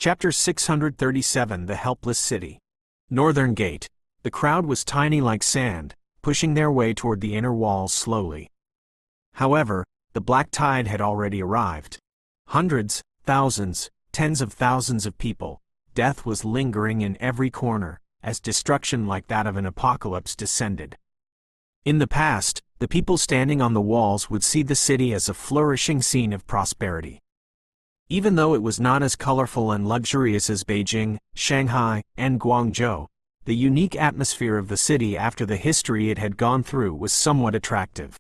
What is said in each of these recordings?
Chapter 637 The Helpless City. Northern Gate. The crowd was tiny like sand, pushing their way toward the inner walls slowly. However, the black tide had already arrived. Hundreds, thousands, tens of thousands of people. Death was lingering in every corner, as destruction like that of an apocalypse descended. In the past, the people standing on the walls would see the city as a flourishing scene of prosperity. Even though it was not as colorful and luxurious as Beijing, Shanghai, and Guangzhou, the unique atmosphere of the city after the history it had gone through was somewhat attractive.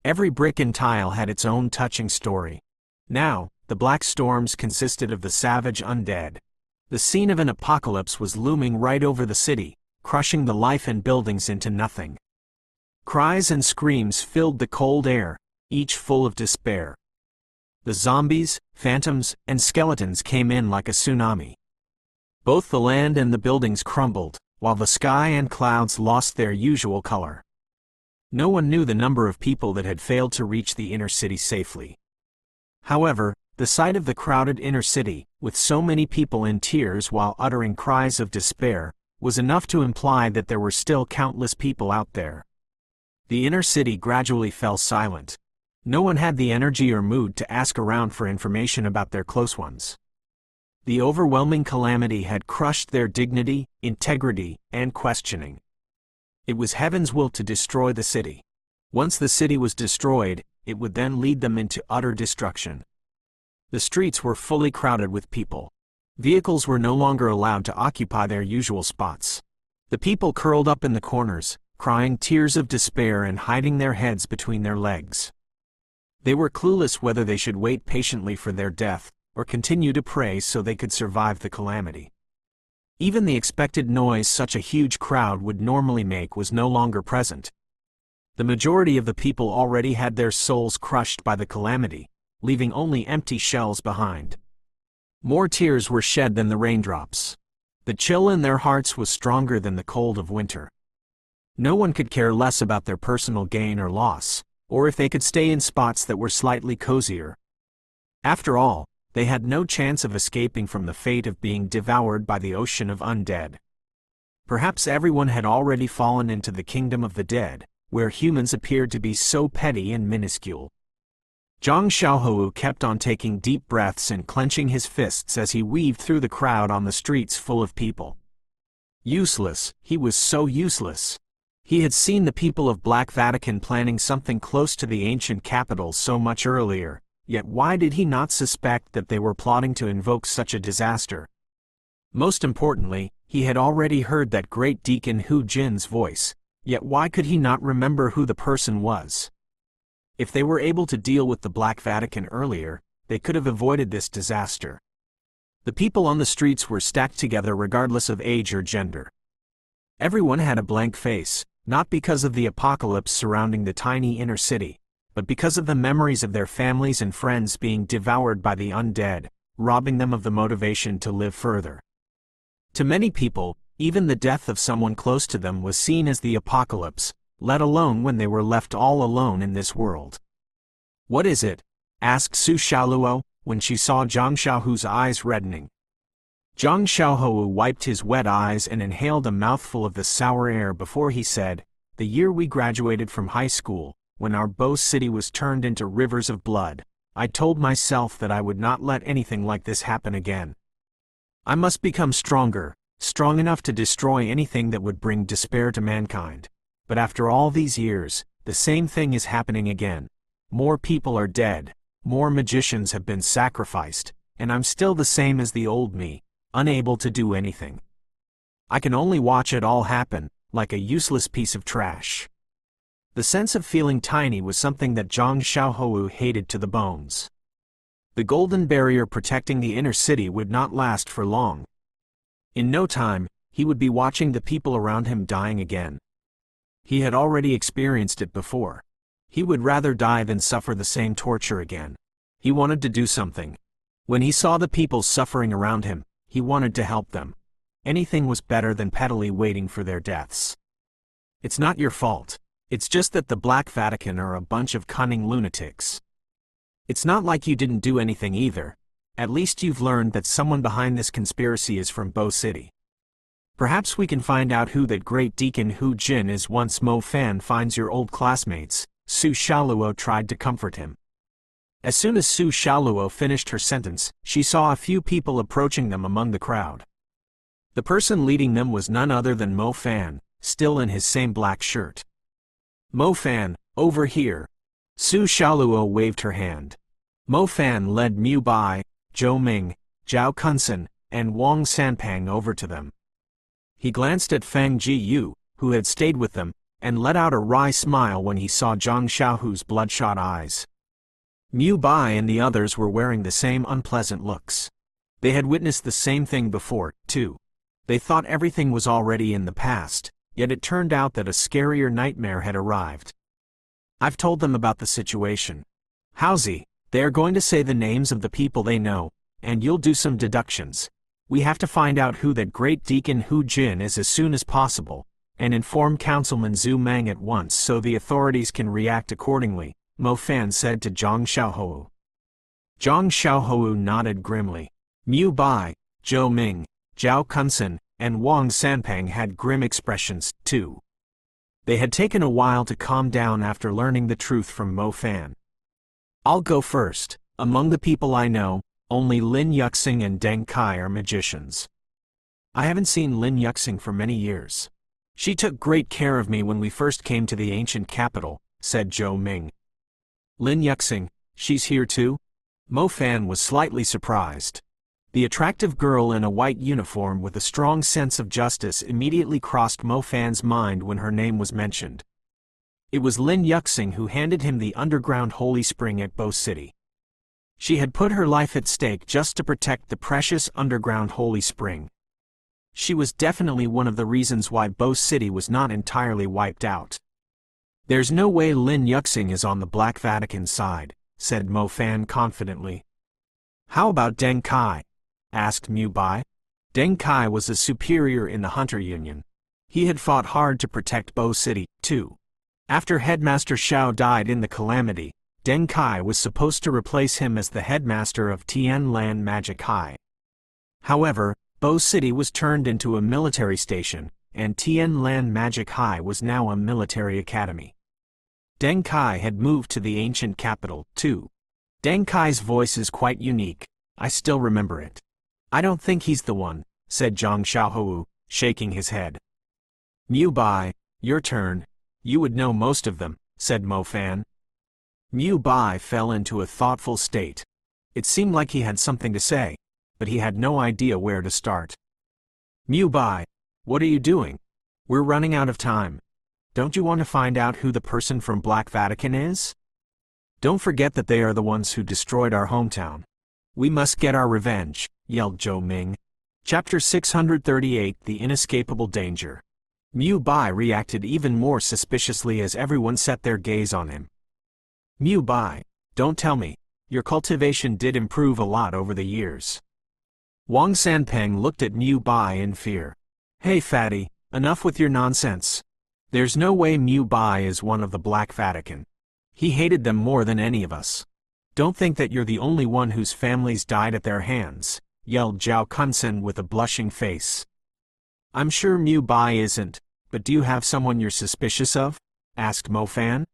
Every brick and tile had its own touching story. Now, the black storms consisted of the savage undead. The scene of an apocalypse was looming right over the city, crushing the life and buildings into nothing. Cries and screams filled the cold air, each full of despair. The zombies, phantoms, and skeletons came in like a tsunami. Both the land and the buildings crumbled, while the sky and clouds lost their usual color. No one knew the number of people that had failed to reach the inner city safely. However, the sight of the crowded inner city, with so many people in tears while uttering cries of despair, was enough to imply that there were still countless people out there. The inner city gradually fell silent. No one had the energy or mood to ask around for information about their close ones. The overwhelming calamity had crushed their dignity, integrity, and questioning. It was heaven's will to destroy the city. Once the city was destroyed, it would then lead them into utter destruction. The streets were fully crowded with people. Vehicles were no longer allowed to occupy their usual spots. The people curled up in the corners, crying tears of despair and hiding their heads between their legs. They were clueless whether they should wait patiently for their death, or continue to pray so they could survive the calamity. Even the expected noise such a huge crowd would normally make was no longer present. The majority of the people already had their souls crushed by the calamity, leaving only empty shells behind. More tears were shed than the raindrops. The chill in their hearts was stronger than the cold of winter. No one could care less about their personal gain or loss, or if they could stay in spots that were slightly cozier. After all, they had no chance of escaping from the fate of being devoured by the ocean of undead. Perhaps everyone had already fallen into the kingdom of the dead, where humans appeared to be so petty and minuscule. Zhang Xiaohou kept on taking deep breaths and clenching his fists as he weaved through the crowd on the streets full of people. Useless, he was so useless. He had seen the people of Black Vatican planning something close to the ancient capital so much earlier, yet why did he not suspect that they were plotting to invoke such a disaster? Most importantly, he had already heard that great Deacon Hu Jin's voice, yet why could he not remember who the person was? If they were able to deal with the Black Vatican earlier, they could have avoided this disaster. The people on the streets were stacked together regardless of age or gender. Everyone had a blank face, not because of the apocalypse surrounding the tiny inner city, but because of the memories of their families and friends being devoured by the undead, robbing them of the motivation to live further. To many people, even the death of someone close to them was seen as the apocalypse, let alone when they were left all alone in this world. "What is it?" asked Su Xiaoluo, when she saw Zhang Xiaohu's eyes reddening. Zhang Xiaohou wiped his wet eyes and inhaled a mouthful of the sour air before he said, "The year we graduated from high school, when our Bo city was turned into rivers of blood, I told myself that I would not let anything like this happen again. I must become stronger, strong enough to destroy anything that would bring despair to mankind. But after all these years, the same thing is happening again. More people are dead, more magicians have been sacrificed, and I'm still the same as the old me, unable to do anything. I can only watch it all happen, like a useless piece of trash." The sense of feeling tiny was something that Zhang Xiaohou hated to the bones. The golden barrier protecting the inner city would not last for long. In no time, he would be watching the people around him dying again. He had already experienced it before. He would rather die than suffer the same torture again. He wanted to do something. When he saw the people suffering around him, he wanted to help them. Anything was better than pettily waiting for their deaths. "It's not your fault. It's just that the Black Vatican are a bunch of cunning lunatics. It's not like you didn't do anything either. At least you've learned that someone behind this conspiracy is from Bo City. Perhaps we can find out who that great Deacon Hu Jin is once Mo Fan finds your old classmates. Su Xiaoluo tried to comfort him. As soon as Su Xiaoluo finished her sentence, she saw a few people approaching them among the crowd. The person leading them was none other than Mo Fan, still in his same black shirt. Mo Fan, over here. Su Xiaoluo waved her hand. Mo Fan led Mu Bai, Zhou Ming, Zhao Kunsen, and Wang Sanpang over to them. He glanced at Fang Jiyu, who had stayed with them, and let out a wry smile when he saw Zhang Xiaohu's bloodshot eyes. Mu Bai and the others were wearing the same unpleasant looks. They had witnessed the same thing before, too. They thought everything was already in the past, yet it turned out that a scarier nightmare had arrived. I've told them about the situation. Howsy, they are going to say the names of the people they know, and you'll do some deductions. We have to find out who that great Deacon Hu Jin is as soon as possible, and inform Councilman Zhu Meng at once so the authorities can react accordingly, Mo Fan said to Zhang Xiaohou. Zhang Xiaohou nodded grimly. Mu Bai, Zhou Ming, Zhao Kunsen, and Wang Sanpang had grim expressions, too. They had taken a while to calm down after learning the truth from Mo Fan. I'll go first. Among the people I know, only Lin Yuxing and Deng Kai are magicians. I haven't seen Lin Yuxing for many years. She took great care of me when we first came to the ancient capital, said Zhou Ming. Lin Yuxing, she's here too? Mo Fan was slightly surprised. The attractive girl in a white uniform with a strong sense of justice immediately crossed Mo Fan's mind when her name was mentioned. It was Lin Yuxing who handed him the underground holy spring at Bo City. She had put her life at stake just to protect the precious underground holy spring. She was definitely one of the reasons why Bo City was not entirely wiped out. There's no way Lin Yuxing is on the Black Vatican side, said Mo Fan confidently. How about Deng Kai? Asked Mu Bai. Deng Kai was a superior in the Hunter Union. He had fought hard to protect Bo City, too. After Headmaster Xiao died in the calamity, Deng Kai was supposed to replace him as the headmaster of Tianlan Magic High. However, Bo City was turned into a military station, and Tianlan Magic High was now a military academy. Deng Kai had moved to the ancient capital, too. Deng Kai's voice is quite unique. I still remember it. I don't think he's the one, said Zhang Xiaohou, shaking his head. Mu Bai, your turn. You would know most of them, said Mo Fan. Mu Bai fell into a thoughtful state. It seemed like he had something to say, but he had no idea where to start. Mu Bai, what are you doing? We're running out of time. Don't you want to find out who the person from Black Vatican is? Don't forget that they are the ones who destroyed our hometown. We must get our revenge, yelled Zhou Ming. Chapter 638 The Inescapable Danger. Mu Bai reacted even more suspiciously as everyone set their gaze on him. Mu Bai, don't tell me, your cultivation did improve a lot over the years. Wang Sanpeng looked at Mu Bai in fear. Hey fatty, enough with your nonsense. There's no way Mu Bai is one of the Black Vatican. He hated them more than any of us. Don't think that you're the only one whose families died at their hands, yelled Zhao Kunsen with a blushing face. I'm sure Mu Bai isn't, but do you have someone you're suspicious of? Asked Mo Fan.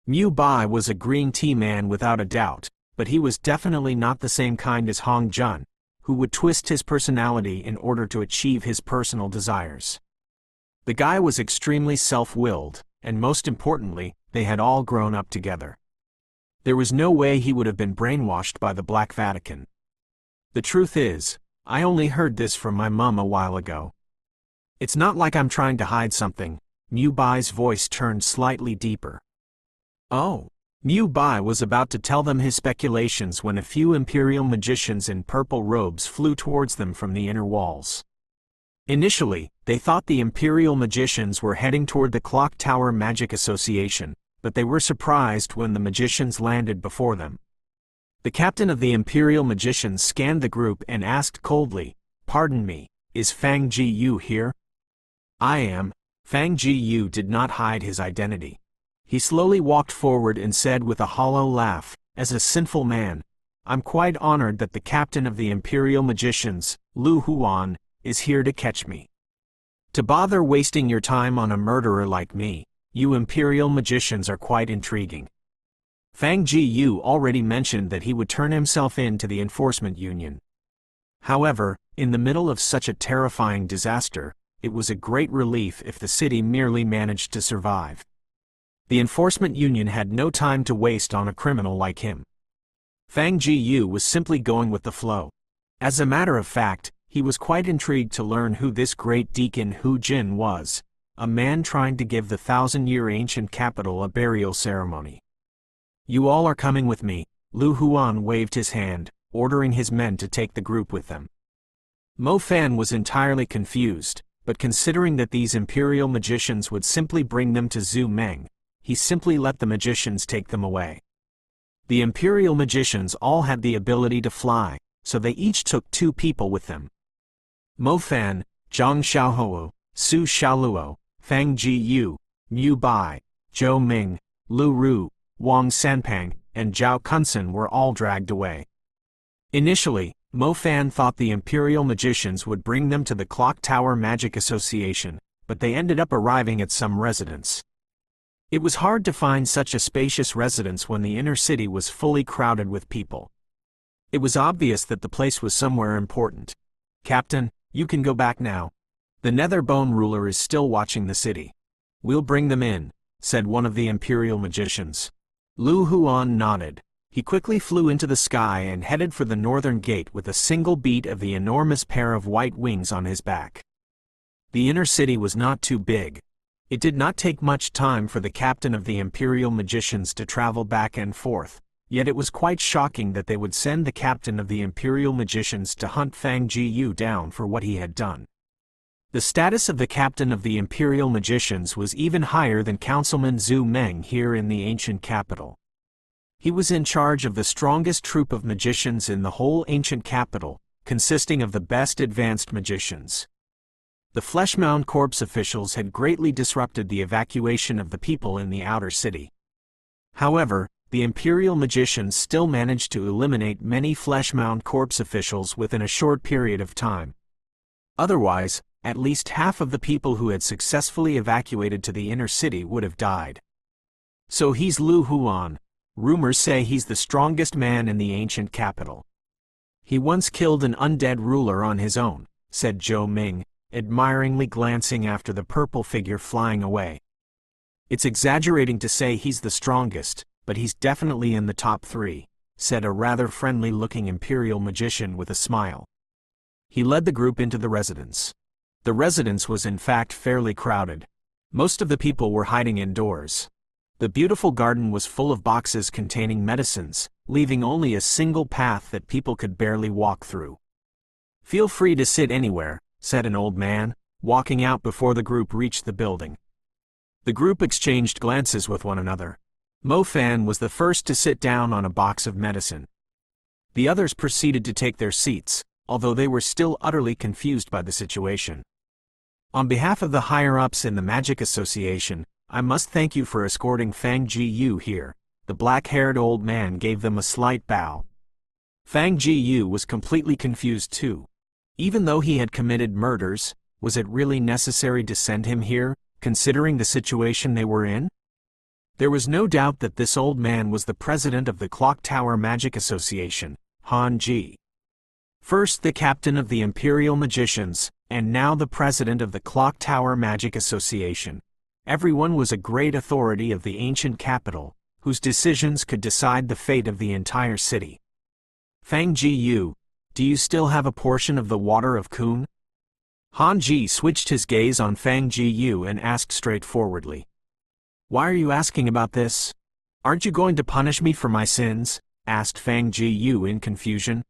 Mu Bai was a green tea man without a doubt, but he was definitely not the same kind as Hong Jun, who would twist his personality in order to achieve his personal desires. The guy was extremely self-willed, and most importantly, they had all grown up together. There was no way he would have been brainwashed by the Black Vatican. The truth is, I only heard this from my mum a while ago. It's not like I'm trying to hide something. Mu Bai's voice turned slightly deeper. Oh. Mu Bai was about to tell them his speculations when a few imperial magicians in purple robes flew towards them from the inner walls. Initially, they thought the imperial magicians were heading toward the Clock Tower Magic Association, but they were surprised when the magicians landed before them. The captain of the imperial magicians scanned the group and asked coldly, "Pardon me, is Fang Jiyu here?" "I am." Fang Jiyu did not hide his identity. He slowly walked forward and said with a hollow laugh, "As a sinful man, I'm quite honored that the captain of the Imperial Magicians, Lu Huan, is here to catch me. To bother wasting your time on a murderer like me, you Imperial Magicians are quite intriguing. Fang Jiyu already mentioned that he would turn himself in to the enforcement union. However, in the middle of such a terrifying disaster, it was a great relief if the city merely managed to survive. The enforcement union had no time to waste on a criminal like him. Fang Jiyu was simply going with the flow. As a matter of fact, he was quite intrigued to learn who this great Deacon Hu Jin was, a man trying to give the 1,000-year ancient capital a burial ceremony. You all are coming with me, Lu Huan waved his hand, ordering his men to take the group with them. Mo Fan was entirely confused, but considering that these Imperial Magicians would simply bring them to Zhu Meng, he simply let the magicians take them away. The Imperial Magicians all had the ability to fly, so they each took 2 people with them. Mo Fan, Zhang Xiaohou, Su Xiaoluo, Fang Jiyu, Mu Bai, Zhou Ming, Lu Ru, Wang Sanpang, and Zhao Kunsen were all dragged away. Initially, Mo Fan thought the Imperial Magicians would bring them to the Clock Tower Magic Association, but they ended up arriving at some residence. It was hard to find such a spacious residence when the inner city was fully crowded with people. It was obvious that the place was somewhere important. Captain, you can go back now. The Netherbone ruler is still watching the city. We'll bring them in, said one of the Imperial Magicians. Lu Huan nodded. He quickly flew into the sky and headed for the northern gate with a single beat of the enormous pair of white wings on his back. The inner city was not too big. It did not take much time for the captain of the Imperial Magicians to travel back and forth, yet it was quite shocking that they would send the captain of the Imperial Magicians to hunt Fang Jiyu down for what he had done. The status of the captain of the Imperial Magicians was even higher than Councilman Zhu Meng here in the ancient capital. He was in charge of the strongest troop of magicians in the whole ancient capital, consisting of the best advanced magicians. The Fleshmound Corps officials had greatly disrupted the evacuation of the people in the outer city. However, the Imperial Magicians still managed to eliminate many Fleshmound Corps officials within a short period of time. Otherwise, at least half of the people who had successfully evacuated to the inner city would have died. So he's Lu Huan. Rumors say he's the strongest man in the ancient capital. He once killed an undead ruler on his own, said Zhou Ming, admiringly glancing after the purple figure flying away. It's exaggerating to say he's the strongest, but he's definitely in the top 3, said a rather friendly-looking Imperial Magician with a smile. He led the group into the residence. The residence was in fact fairly crowded. Most of the people were hiding indoors. The beautiful garden was full of boxes containing medicines, leaving only a single path that people could barely walk through. Feel free to sit anywhere, said an old man, walking out before the group reached the building. The group exchanged glances with one another. Mo Fan was the first to sit down on a box of medicine. The others proceeded to take their seats, although they were still utterly confused by the situation. On behalf of the higher-ups in the Magic Association, I must thank you for escorting Fang Jiyu here. The black-haired old man gave them a slight bow. Fang Jiyu was completely confused too. Even though he had committed murders, was it really necessary to send him here, considering the situation they were in? There was no doubt that this old man was the president of the Clock Tower Magic Association, Han Ji. First the captain of the Imperial Magicians, and now the president of the Clock Tower Magic Association. Everyone was a great authority of the ancient capital, whose decisions could decide the fate of the entire city. Fang Jiyu, do you still have a portion of the water of Kun? Han Ji switched his gaze on Fang Jiyu and asked straightforwardly. Why are you asking about this? Aren't you going to punish me for my sins? Asked Fang Jiyu in confusion.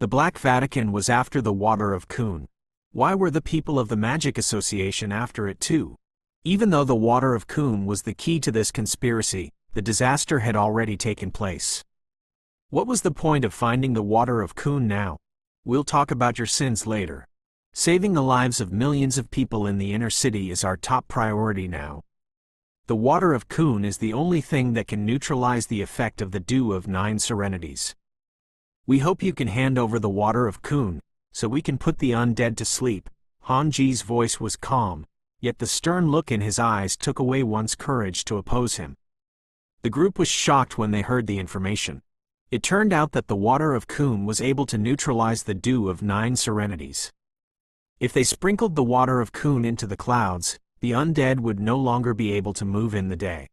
The Black Vatican was after the water of Kun. Why were the people of the Magic Association after it too? Even though the water of Kun was the key to this conspiracy, the disaster had already taken place. What was the point of finding the water of Kun now? We'll talk about your sins later. Saving the lives of millions of people in the inner city is our top priority now. The water of Kun is the only thing that can neutralize the effect of the Dew of 9 Serenities. We hope you can hand over the water of Kun, so we can put the undead to sleep. Han Ji's voice was calm, yet the stern look in his eyes took away one's courage to oppose him. The group was shocked when they heard the information. It turned out that the water of Kun was able to neutralize the dew of 9 serenities. If they sprinkled the water of Kun into the clouds, the undead would no longer be able to move in the day.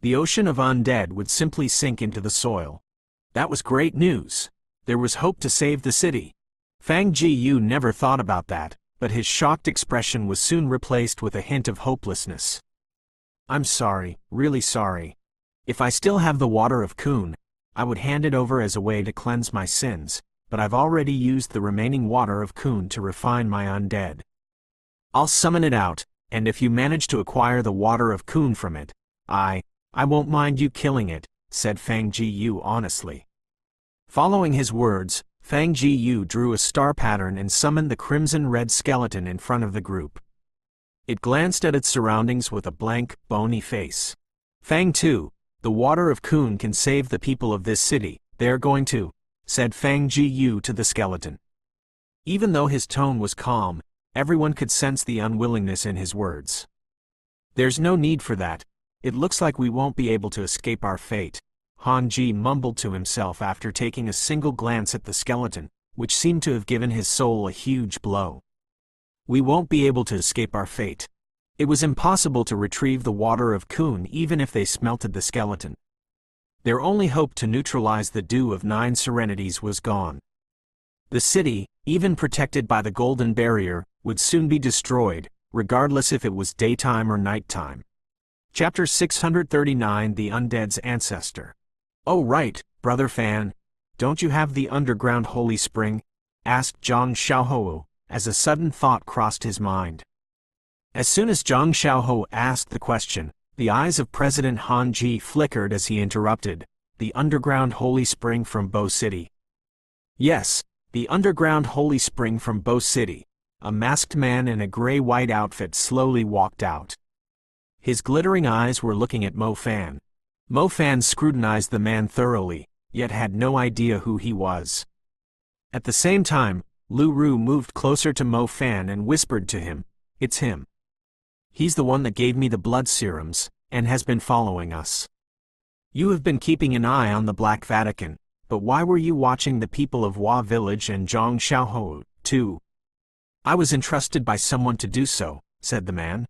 The ocean of undead would simply sink into the soil. That was great news. There was hope to save the city. Fang Jiyu never thought about that, but his shocked expression was soon replaced with a hint of hopelessness. I'm sorry, really sorry. If I still have the water of Kun, I would hand it over as a way to cleanse my sins, but I've already used the remaining water of Kun to refine my undead. I'll summon it out, and if you manage to acquire the water of Kun from it, I won't mind you killing it, said Fang Jiyu honestly. Following his words, Fang Jiyu drew a star pattern and summoned the crimson-red skeleton in front of the group. It glanced at its surroundings with a blank, bony face. Fang Tu, the water of Kun can save the people of this city, they're going to, said Fang Jiyu to the skeleton. Even though his tone was calm, everyone could sense the unwillingness in his words. There's no need for that. It looks like we won't be able to escape our fate, Han Ji mumbled to himself after taking a single glance at the skeleton, which seemed to have given his soul a huge blow. We won't be able to escape our fate. It was impossible to retrieve the water of Kun even if they smelted the skeleton. Their only hope to neutralize the dew of 9 serenities was gone. The city, even protected by the golden barrier, would soon be destroyed, regardless if it was daytime or nighttime. Chapter 639 The Undead's Ancestor. Oh right, Brother Fan, don't you have the underground holy spring? Asked Zhang Xiaohou, as a sudden thought crossed his mind. As soon as Zhang Xiaohou asked the question, the eyes of President Han Ji flickered as he interrupted, the underground holy spring from Bo City. Yes, the underground holy spring from Bo City. A masked man in a gray-white outfit slowly walked out. His glittering eyes were looking at Mo Fan. Mo Fan scrutinized the man thoroughly, yet had no idea who he was. At the same time, Lu Ru moved closer to Mo Fan and whispered to him, "It's him. He's the one that gave me the blood serums, and has been following us. You have been keeping an eye on the Black Vatican, but why were you watching the people of Hua Village and Zhang Xiaohou, too?" "I was entrusted by someone to do so," said the man.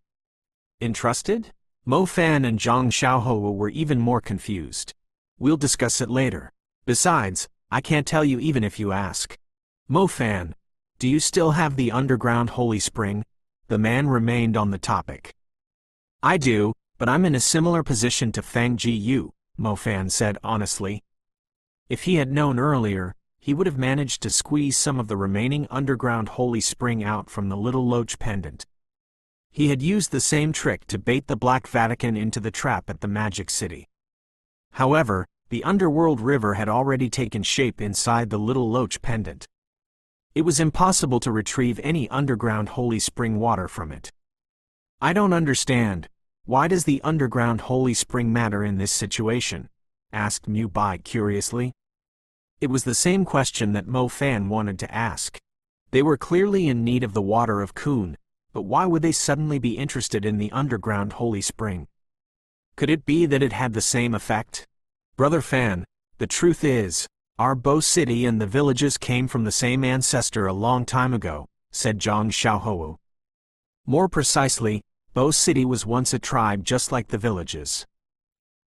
Entrusted? Mo Fan and Zhang Xiaohou were even more confused. "We'll discuss it later. Besides, I can't tell you even if you ask." "Mo Fan, do you still have the underground holy spring?" The man remained on the topic. "I do, but I'm in a similar position to Fang Jiyu," Mo Fan said honestly. If he had known earlier, he would have managed to squeeze some of the remaining underground holy spring out from the little loach pendant. He had used the same trick to bait the Black Vatican into the trap at the Magic City. However, the underworld river had already taken shape inside the little loach pendant. It was impossible to retrieve any underground holy spring water from it. "I don't understand. Why does the underground holy spring matter in this situation?" asked Mu Bai curiously. It was the same question that Mo Fan wanted to ask. They were clearly in need of the water of Kun, but why would they suddenly be interested in the underground holy spring? Could it be that it had the same effect? "Brother Fan, the truth is, our Bo City and the villages came from the same ancestor a long time ago," said Zhang Xiaohou. More precisely, Bo City was once a tribe just like the villages.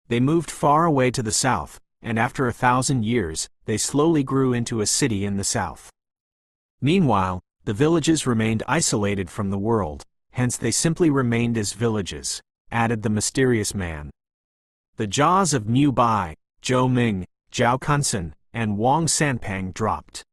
They moved far away to the south, and after 1,000 years, they slowly grew into a city in the south. Meanwhile, the villages remained isolated from the world, hence they simply remained as villages, added the mysterious man. The jaws of Mu Bai, Zhou Ming, Zhao Kunsen, and Wang Sanpang dropped.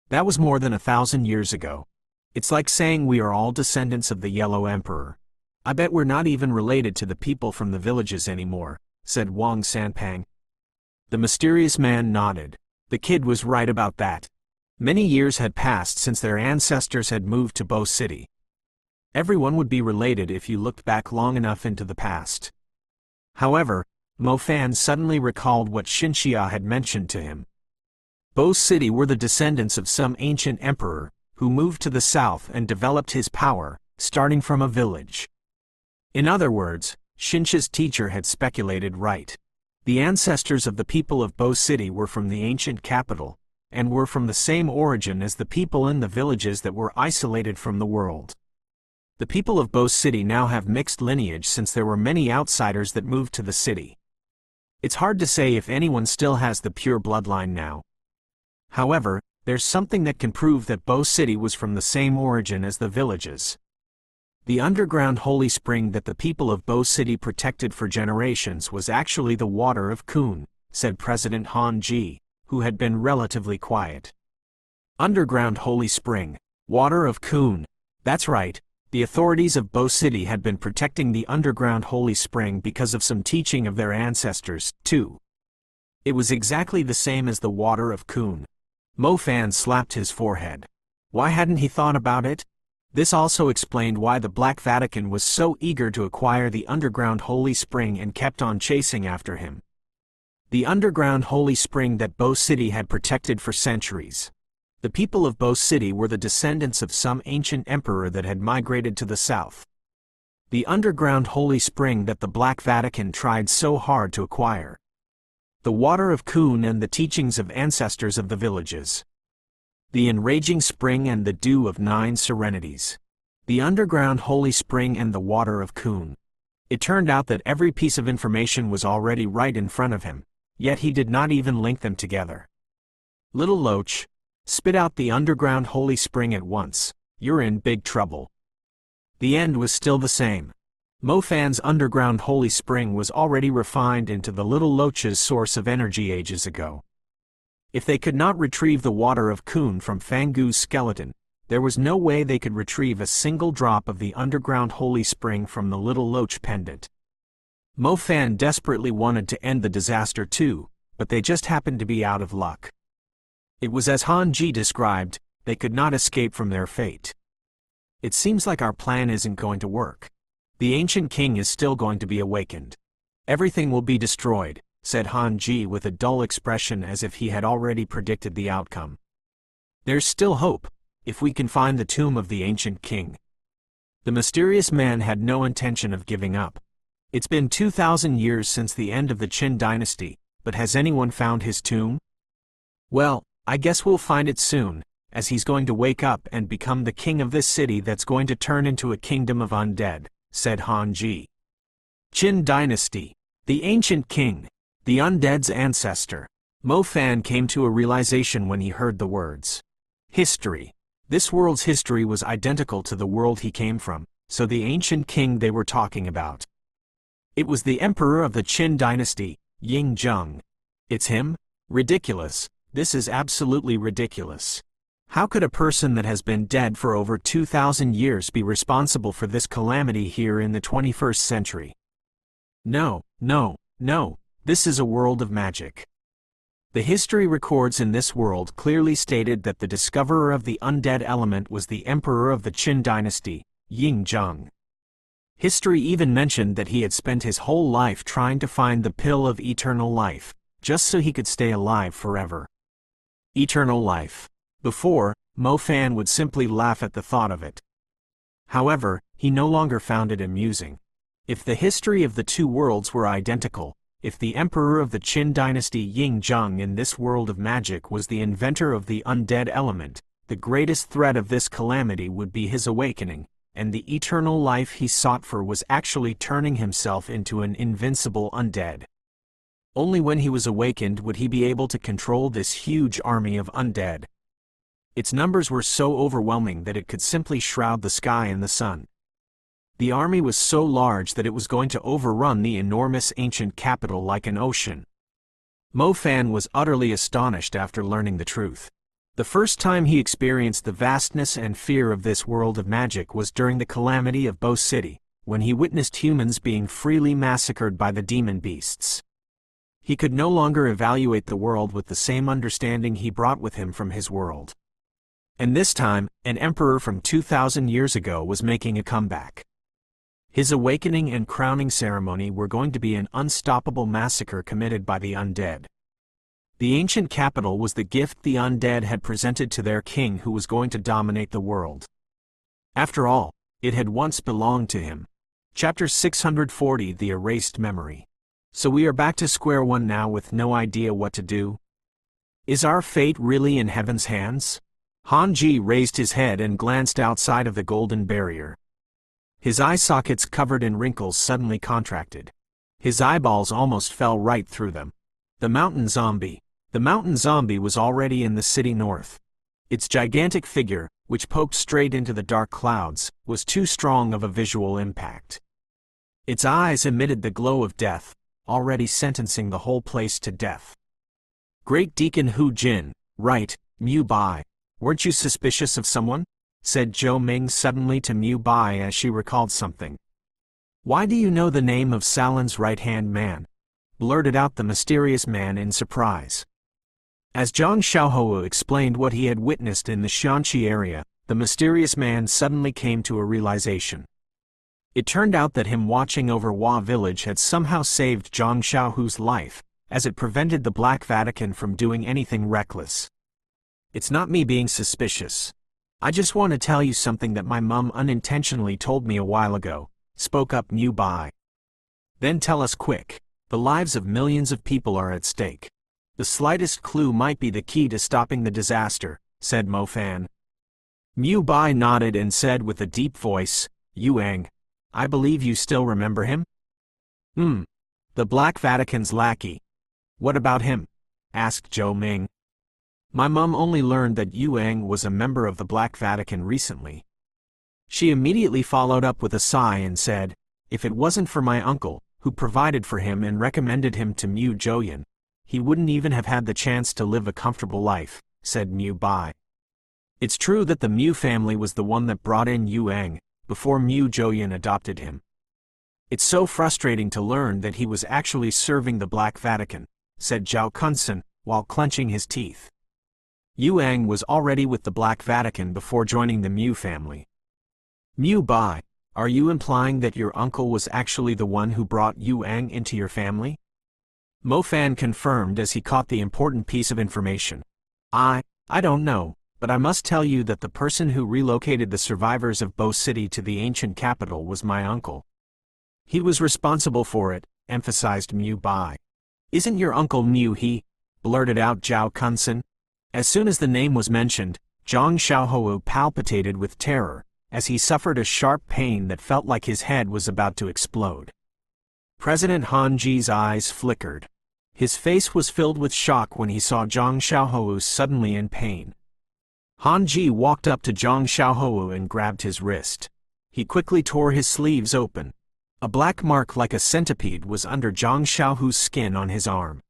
That was more than 1,000 years ago. It's like saying we are all descendants of the Yellow Emperor. I bet we're not even related to the people from the villages anymore, said Wang Sanpang. The mysterious man nodded. The kid was right about that. Many years had passed since their ancestors had moved to Bo City. Everyone would be related if you looked back long enough into the past. However, Mo Fan suddenly recalled what Xinxia had mentioned to him. Bo City were the descendants of some ancient emperor, who moved to the south and developed his power, starting from a village. In other words, Shincha's teacher had speculated right. The ancestors of the people of Bo City were from the ancient capital, and were from the same origin as the people in the villages that were isolated from the world. The people of Bo City now have mixed lineage since there were many outsiders that moved to the city. It's hard to say if anyone still has the pure bloodline now. However, there's something that can prove that Bo City was from the same origin as the villages. The underground holy spring that the people of Bo City protected for generations was actually the water of Kun, said President Han Ji, who had been relatively quiet. Underground holy spring, water of Kun. That's right, the authorities of Bo City had been protecting the underground holy spring because of some teaching of their ancestors, too. It was exactly the same as the water of Kun. Mo Fan slapped his forehead. Why hadn't he thought about it? This also explained why the Black Vatican was so eager to acquire the underground holy spring and kept on chasing after him. The underground holy spring that Bo City had protected for centuries. The people of Bo City were the descendants of some ancient emperor that had migrated to the south. The underground holy spring that the Black Vatican tried so hard to acquire. The water of Kun and the teachings of ancestors of the villages. The enraging spring and the dew of 9 serenities. The underground holy spring and the water of Kun. It turned out that every piece of information was already right in front of him, yet he did not even link them together. Little Loach, spit out the underground holy spring at once, you're in big trouble. The end was still the same. Mo Fan's underground holy spring was already refined into the Little Loach's source of energy ages ago. If they could not retrieve the water of Kun from Fangu's skeleton, there was no way they could retrieve a single drop of the underground holy spring from the Little Loach pendant. Mo Fan desperately wanted to end the disaster too, but they just happened to be out of luck. It was as Han Ji described, they could not escape from their fate. It seems like our plan isn't going to work. The ancient king is still going to be awakened. Everything will be destroyed, said Han Ji with a dull expression as if he had already predicted the outcome. There's still hope, if we can find the tomb of the ancient king. The mysterious man had no intention of giving up. It's been 2,000 years since the end of the Qin dynasty, but has anyone found his tomb? Well, I guess we'll find it soon, as he's going to wake up and become the king of this city that's going to turn into a kingdom of undead, said Han Ji. Qin dynasty. The ancient king. The undead's ancestor. Mo Fan came to a realization when he heard the words. History. This world's history was identical to the world he came from, so the ancient king they were talking about. It was the emperor of the Qin dynasty, Ying Zheng. It's him? Ridiculous. This is absolutely ridiculous. How could a person that has been dead for over 2,000 years be responsible for this calamity here in the 21st century? No, no, no, this is a world of magic. The history records in this world clearly stated that the discoverer of the undead element was the emperor of the Qin dynasty, Ying Zheng. History even mentioned that he had spent his whole life trying to find the pill of eternal life, just so he could stay alive forever. Eternal life. Before, Mo Fan would simply laugh at the thought of it. However, he no longer found it amusing. If the history of the two worlds were identical, if the emperor of the Qin dynasty Ying Zheng in this world of magic was the inventor of the undead element, the greatest threat of this calamity would be his awakening, and the eternal life he sought for was actually turning himself into an invincible undead. Only when he was awakened would he be able to control this huge army of undead. Its numbers were so overwhelming that it could simply shroud the sky and the sun. The army was so large that it was going to overrun the enormous ancient capital like an ocean. Mo Fan was utterly astonished after learning the truth. The first time he experienced the vastness and fear of this world of magic was during the calamity of Bo City, when he witnessed humans being freely massacred by the demon beasts. He could no longer evaluate the world with the same understanding he brought with him from his world. And this time, an emperor from 2,000 years ago was making a comeback. His awakening and crowning ceremony were going to be an unstoppable massacre committed by the undead. The ancient capital was the gift the undead had presented to their king who was going to dominate the world. After all, it had once belonged to him. Chapter 640 The Erased Memory. So we are back to square one now with no idea what to do? Is our fate really in heaven's hands? Hanji raised his head and glanced outside of the golden barrier. His eye sockets covered in wrinkles suddenly contracted. His eyeballs almost fell right through them. The mountain zombie. The mountain zombie was already in the city north. Its gigantic figure, which poked straight into the dark clouds, was too strong of a visual impact. Its eyes emitted the glow of death, already sentencing the whole place to death. Great Deacon Hu Jin, right, Mu Bai. Weren't you suspicious of someone? Said Zhou Ming suddenly to Mu Bai as she recalled something. Why do you know the name of Salin's right-hand man? Blurted out the mysterious man in surprise. As Zhang Xiaohou explained what he had witnessed in the Xianqi area, the mysterious man suddenly came to a realization. It turned out that him watching over Hua village had somehow saved Zhang Xiaohou's life, as it prevented the Black Vatican from doing anything reckless. It's not me being suspicious. I just want to tell you something that my mum unintentionally told me a while ago, spoke up Mu Bai. Then tell us quick. The lives of millions of people are at stake. The slightest clue might be the key to stopping the disaster, said Mo Fan. Mu Bai nodded and said with a deep voice, Yuang, I believe you still remember him? The Black Vatican's lackey. What about him? Asked Zhou Ming. My mum only learned that Yuang was a member of the Black Vatican recently. She immediately followed up with a sigh and said, if it wasn't for my uncle, who provided for him and recommended him to Mu Zhouyan, he wouldn't even have had the chance to live a comfortable life, said Mu Bai. It's true that the Mu family was the one that brought in Yuang, before Mu Zhouyan adopted him. It's so frustrating to learn that he was actually serving the Black Vatican, said Zhao Kunsen, while clenching his teeth. Yuang was already with the Black Vatican before joining the Mu family. Mu Bai, are you implying that your uncle was actually the one who brought Yuang into your family? Mo Fan confirmed as he caught the important piece of information. I don't know, but I must tell you that the person who relocated the survivors of Bo City to the ancient capital was my uncle. He was responsible for it, emphasized Mu Bai. Isn't your uncle Mu He? Blurted out Zhao Kunsen. As soon as the name was mentioned, Zhang Xiaohou palpitated with terror, as he suffered a sharp pain that felt like his head was about to explode. President Han Ji's eyes flickered. His face was filled with shock when he saw Zhang Xiaohou suddenly in pain. Han Ji walked up to Zhang Xiaohou and grabbed his wrist. He quickly tore his sleeves open. A black mark like a centipede was under Zhang Xiaohou's skin on his arm.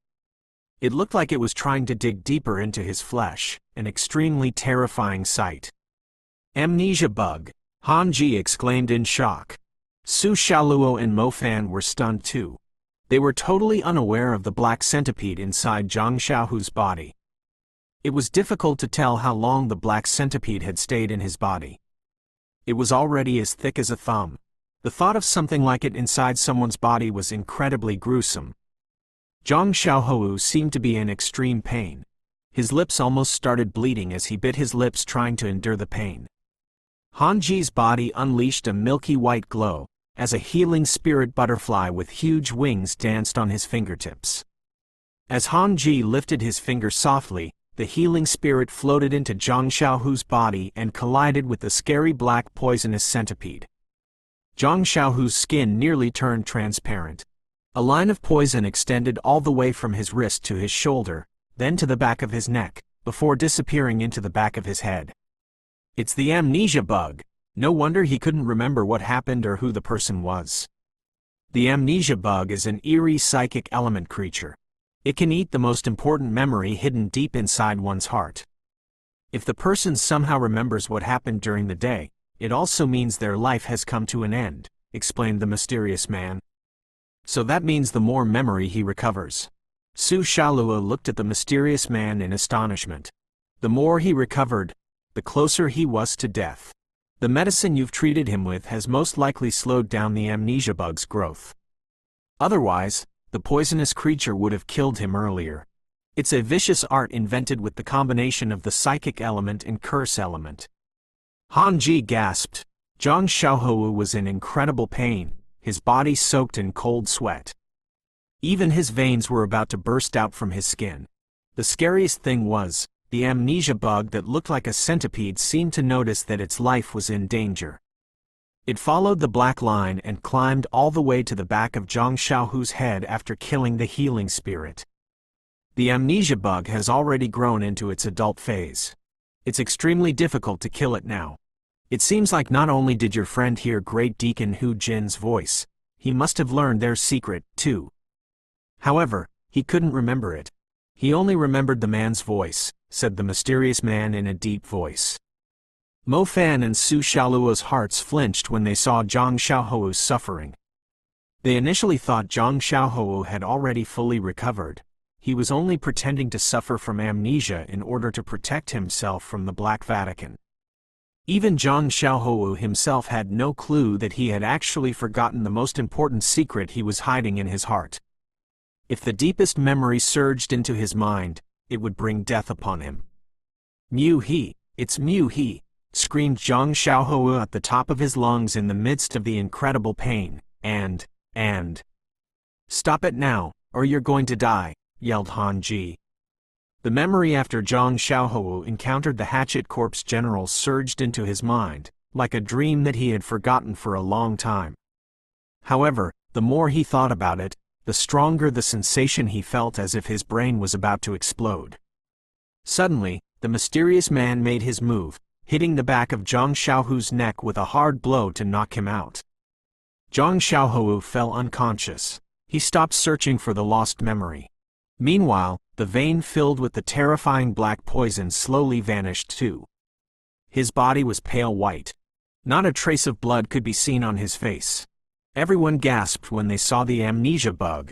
It looked like it was trying to dig deeper into his flesh, an extremely terrifying sight. Amnesia bug, Han Ji exclaimed in shock. Su Xiaoluo and Mo Fan were stunned too. They were totally unaware of the black centipede inside Zhang Xiaohu's body. It was difficult to tell how long the black centipede had stayed in his body. It was already as thick as a thumb. The thought of something like it inside someone's body was incredibly gruesome. Zhang Xiaohou seemed to be in extreme pain. His lips almost started bleeding as he bit his lips trying to endure the pain. Han Ji's body unleashed a milky white glow, as a healing spirit butterfly with huge wings danced on his fingertips. As Han Ji lifted his finger softly, the healing spirit floated into Zhang Xiaohu's body and collided with the scary black poisonous centipede. Zhang Xiaohu's skin nearly turned transparent. A line of poison extended all the way from his wrist to his shoulder, then to the back of his neck, before disappearing into the back of his head. It's the amnesia bug. No wonder he couldn't remember what happened or who the person was. The amnesia bug is an eerie psychic element creature. It can eat the most important memory hidden deep inside one's heart. If the person somehow remembers what happened during the day, it also means their life has come to an end, explained the mysterious man. So that means the more memory he recovers. Su Xiaoluo looked at the mysterious man in astonishment. The more he recovered, the closer he was to death. The medicine you've treated him with has most likely slowed down the amnesia bug's growth. Otherwise, the poisonous creature would have killed him earlier. It's a vicious art invented with the combination of the psychic element and curse element. Han Ji gasped. Zhang Xiaohou was in incredible pain, his body soaked in cold sweat. Even his veins were about to burst out from his skin. The scariest thing was, the amnesia bug that looked like a centipede seemed to notice that its life was in danger. It followed the black line and climbed all the way to the back of Zhang Xiaohu's head after killing the healing spirit. The amnesia bug has already grown into its adult phase. It's extremely difficult to kill it now. It seems like not only did your friend hear Great Deacon Hu Jin's voice, he must have learned their secret, too. However, he couldn't remember it. He only remembered the man's voice, said the mysterious man in a deep voice. Mo Fan and Su Xiaoluo's hearts flinched when they saw Zhang Xiaohou's suffering. They initially thought Zhang Xiaohou had already fully recovered. He was only pretending to suffer from amnesia in order to protect himself from the Black Vatican. Even Zhang Xiaohou himself had no clue that he had actually forgotten the most important secret he was hiding in his heart. If the deepest memory surged into his mind, it would bring death upon him. Mu He, it's Mu He, screamed Zhang Xiaohou at the top of his lungs in the midst of the incredible pain, and... Stop it now, or you're going to die, yelled Han Ji. The memory after Zhang Xiaohou encountered the Hatchet Corps general surged into his mind, like a dream that he had forgotten for a long time. However, the more he thought about it, the stronger the sensation he felt, as if his brain was about to explode. Suddenly, the mysterious man made his move, hitting the back of Zhang Xiaohu's neck with a hard blow to knock him out. Zhang Xiaohou fell unconscious. He stopped searching for the lost memory. Meanwhile, the vein filled with the terrifying black poison slowly vanished too. His body was pale white. Not a trace of blood could be seen on his face. Everyone gasped when they saw the amnesia bug.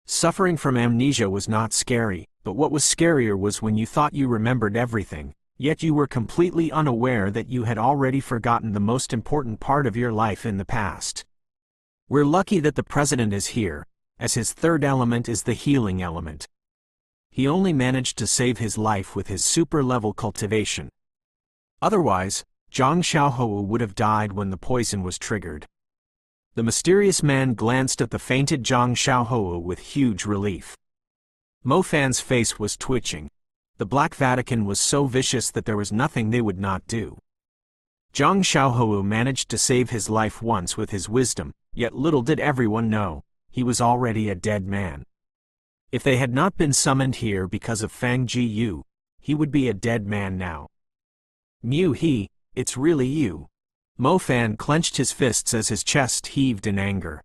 Suffering from amnesia was not scary, but what was scarier was when you thought you remembered everything, yet you were completely unaware that you had already forgotten the most important part of your life in the past. We're lucky that the president is here, as his third element is the healing element. He only managed to save his life with his super-level cultivation. Otherwise, Zhang Xiaohou would have died when the poison was triggered. The mysterious man glanced at the fainted Zhang Xiaohou with huge relief. Mo Fan's face was twitching. The Black Vatican was so vicious that there was nothing they would not do. Zhang Xiaohou managed to save his life once with his wisdom, yet little did everyone know, he was already a dead man. If they had not been summoned here because of Fang Jiyu, he would be a dead man now. Mu He, it's really you. Mo Fan clenched his fists as his chest heaved in anger.